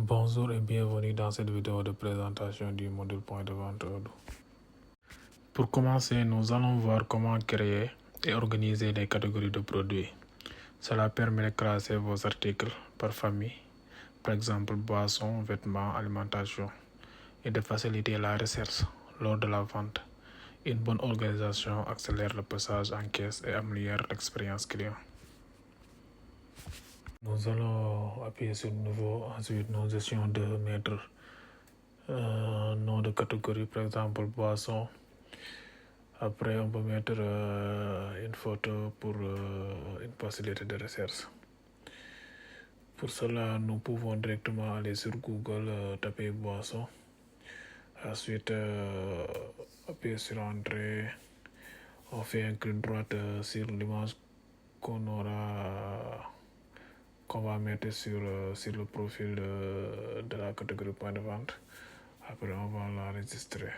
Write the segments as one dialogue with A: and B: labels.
A: Bonjour et bienvenue dans cette vidéo de présentation du module point de vente Odoo. Pour commencer, nous allons voir comment créer et organiser les catégories de produits. Cela permet de classer vos articles par famille, par exemple boissons, vêtements, alimentation, et de faciliter la recherche lors de la vente. Une bonne organisation accélère le passage en caisse et améliore l'expérience client. Nous allons appuyer sur Nouveau. Ensuite, nous essayons de mettre un nom de catégorie, par exemple boisson. Après, on peut mettre une photo pour une facilité de recherche. Pour cela, nous pouvons directement aller sur Google, taper boisson. Ensuite, appuyer sur Entrée. On fait un clic droit sur l'image qu'on va mettre sur le profil de la catégorie point de vente. Après, on va l'enregistrer.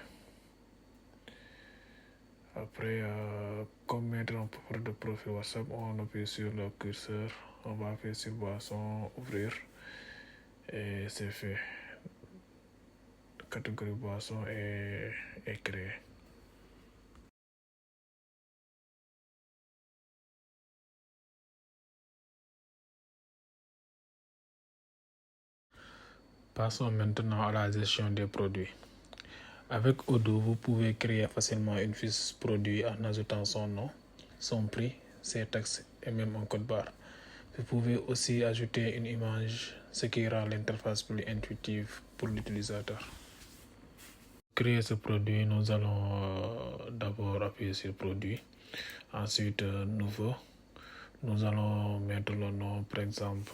A: Après, comme mettre un peu de profil WhatsApp, on appuie sur le curseur, on va appuyer sur boisson, ouvrir, et c'est fait. La catégorie boisson est créée. Passons maintenant à la gestion des produits. Avec Odoo, vous pouvez créer facilement une fiche produit en ajoutant son nom, son prix, ses taxes et même un code barre. Vous pouvez aussi ajouter une image, ce qui rend l'interface plus intuitive pour l'utilisateur. Pour créer ce produit, nous allons d'abord appuyer sur Produit, ensuite Nouveau. Nous allons mettre le nom, par exemple,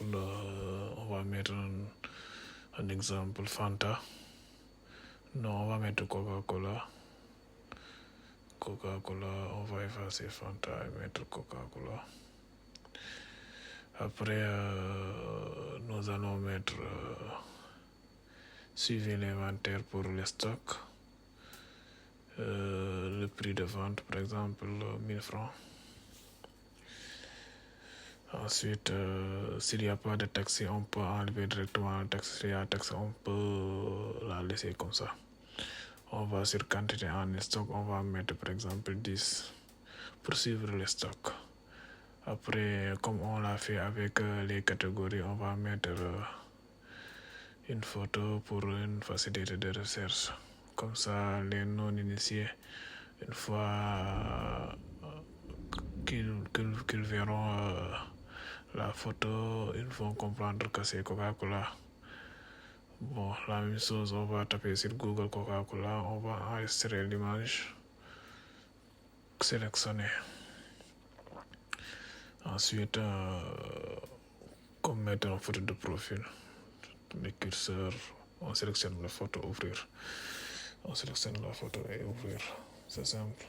A: on va mettre un exemple Fanta. Non, on va mettre Coca-Cola. Coca-Cola, on va effacer Fanta et mettre Coca-Cola. Après, nous allons mettre suivre l'inventaire pour les stocks. Le prix de vente, par exemple, 1000 francs. Ensuite, s'il n'y a pas de taxe, on peut enlever directement la taxe. S'il y a taxe, on peut la laisser comme ça. On va sur quantité en stock, on va mettre par exemple 10 pour suivre les stocks. Après, comme on l'a fait avec les catégories, on va mettre une photo pour une facilité de recherche. Comme ça, les non-initiés, une fois qu'ils verront la photo, ils vont comprendre que c'est Coca-Cola. Bon, la même chose, on va taper sur Google Coca-Cola, on va enregistrer l'image, sélectionner. Ensuite, comme mettre une photo de profil, le curseur, on sélectionne la photo, ouvrir. On sélectionne la photo et ouvrir. C'est simple.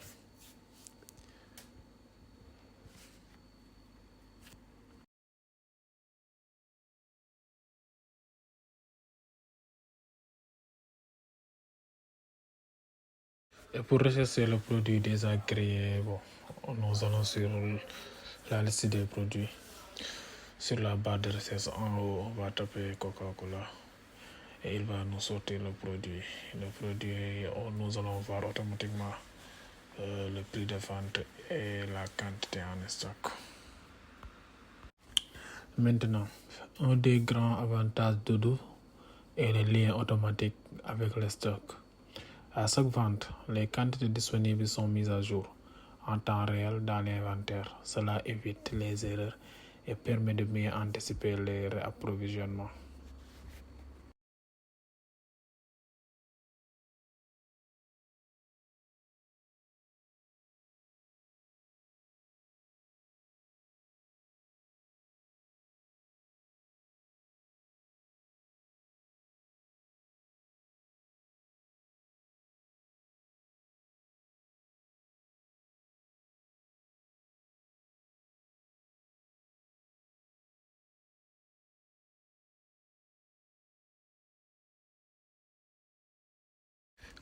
A: Et pour rechercher le produit déjà créé, bon, nous allons sur la liste des produits. Sur la barre de recherche en haut, on va taper Coca-Cola et il va nous sortir le produit. Le produit, nous allons voir automatiquement le prix de vente et la quantité en stock. Maintenant, un des grands avantages d'Odoo est le lien automatique avec le stock. À chaque vente, les quantités disponibles sont mises à jour en temps réel dans l'inventaire. Cela évite les erreurs et permet de mieux anticiper les réapprovisionnements.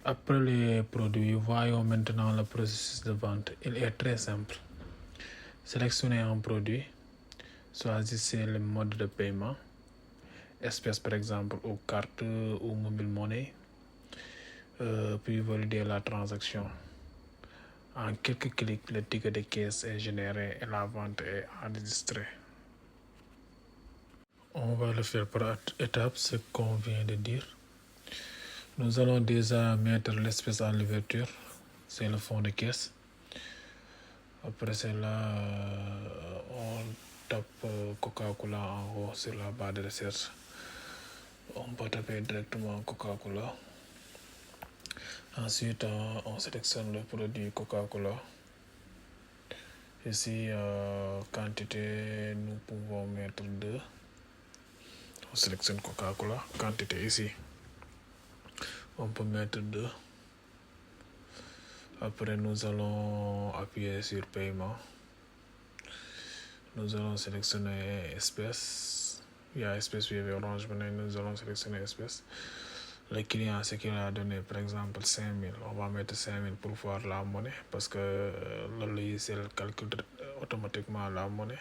A: Après les produits, voyons maintenant le processus de vente. Il est très simple. Sélectionnez un produit, choisissez le mode de paiement, espèces par exemple ou carte ou mobile money, puis valider la transaction. En quelques clics, le ticket de caisse est généré et la vente est enregistrée. On va le faire par étapes, ce qu'on vient de dire. Nous allons déjà mettre l'espèce à l'ouverture, c'est le fond de caisse. Après cela, on tape Coca-Cola en haut sur la barre de recherche. On peut taper directement Coca-Cola. Ensuite, on sélectionne le produit Coca-Cola. Ici, quantité, nous pouvons mettre 2. On sélectionne Coca-Cola. Quantité ici, on peut mettre 2. Après, nous allons appuyer sur paiement. Nous allons sélectionner espèce. Il y a espèce via Orange Money. Nous allons sélectionner espèce. Le client, ce qu'il a donné, par exemple 5000. On va mettre 5000 pour voir la monnaie parce que le logiciel calcule automatiquement la monnaie.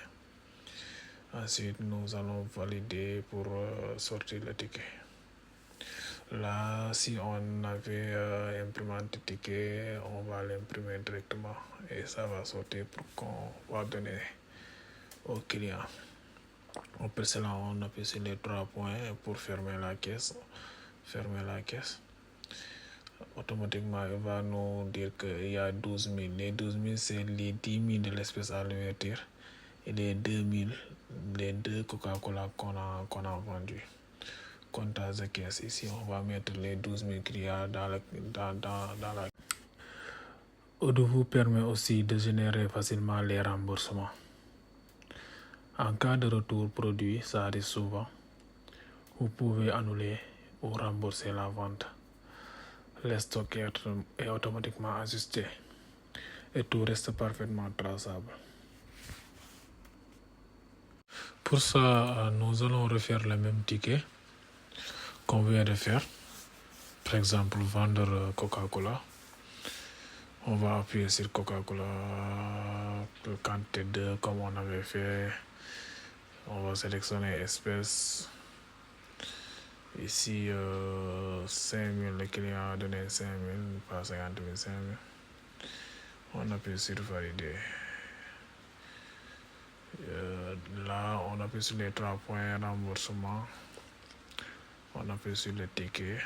A: Ensuite, nous allons valider pour sortir le ticket. Là, si on avait imprimé ticket, on va l'imprimer directement et ça va sortir pour qu'on va donner au client. Après cela, on appuie sur les 3 points pour fermer la caisse. Automatiquement, il va nous dire qu'il y a 12 000. Les 12 000, c'est les 10 000 de l'espèce à l'ouverture et les 2 000, les 2 Coca-Cola qu'on a vendu. Comptage de caisse. Ici, on va mettre les 12 000 qu'il y a dans la. Odoo vous permet aussi de générer facilement les remboursements. En cas de retour produit, ça arrive souvent, vous pouvez annuler ou rembourser la vente. Le stock est automatiquement ajusté et tout reste parfaitement traçable. Pour ça, nous allons refaire le même ticket qu'on vient de faire. Par exemple, vendre Coca-Cola. On va appuyer sur Coca-Cola, quantité 2 comme on avait fait. On va sélectionner espèce. Ici, 5000, le client a donné 5000, pas 50 000, 5000. On appuie sur valider. Là, on appuie sur les 3 points remboursement. On appuie sur le ticket.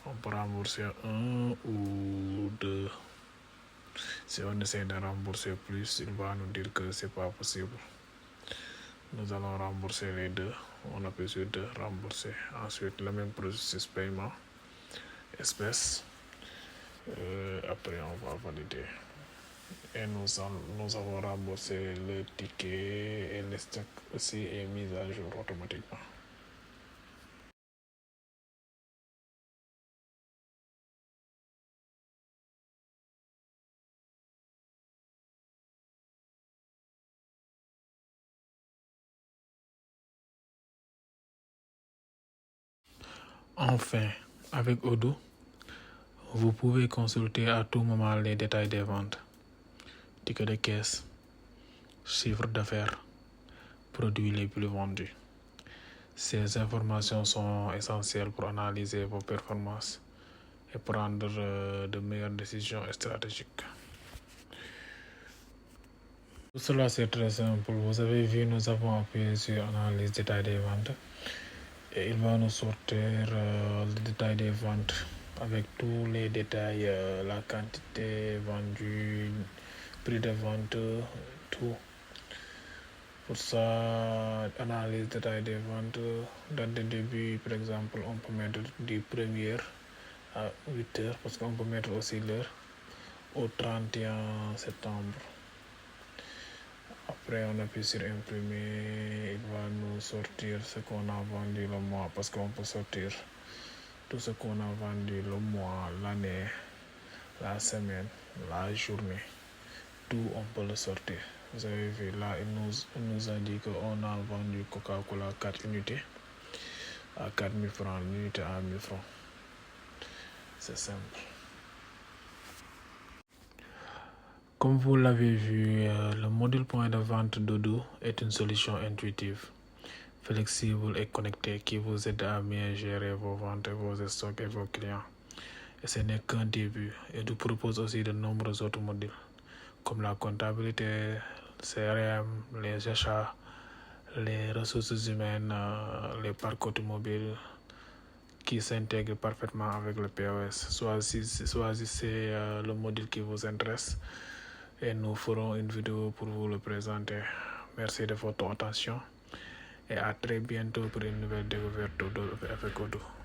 A: On peut rembourser 1 ou 2. Si on essaie de rembourser plus, il va nous dire que c'est pas possible. Nous allons rembourser les 2. On appuie sur 2, rembourser. Ensuite, le même processus paiement, espèce. Après, on va valider. Et nous avons remboursé le ticket et le stock aussi est mis à jour automatiquement. Enfin, avec Odoo, vous pouvez consulter à tout moment les détails des ventes, tickets de caisse, chiffre d'affaires, produits les plus vendus. Ces informations sont essentielles pour analyser vos performances et prendre de meilleures décisions stratégiques. Tout cela, c'est très simple. Vous avez vu, nous avons appuyé sur analyse détail des ventes et il va nous sortir le détail des ventes avec tous les détails, la quantité vendue, prix de vente, tout. Pour ça, analyse détail des ventes, date de début, par exemple, on peut mettre du 1er à 8h parce qu'on peut mettre aussi l'heure au 31 septembre. Après, on appuie sur imprimer, il va nous sortir ce qu'on a vendu le mois parce qu'on peut sortir tout ce qu'on a vendu le mois, l'année, la semaine, la journée. Tout, on peut le sortir. Vous avez vu là, il nous a dit qu'on a vendu Coca-Cola 4 unités à 4 000 francs, l'unité à 1000 francs. C'est simple. Comme vous l'avez vu, le module point de vente d'Odoo est une solution intuitive, flexible et connecté qui vous aide à mieux gérer vos ventes, vos stocks et vos clients. Et ce n'est qu'un début. Et nous propose aussi de nombreux autres modules comme la comptabilité, CRM, les achats, les ressources humaines, les parcs automobiles qui s'intègrent parfaitement avec le POS. Choisissez le module qui vous intéresse et nous ferons une vidéo pour vous le présenter. Merci de votre attention et à très bientôt pour une nouvelle découverte avec Odoo.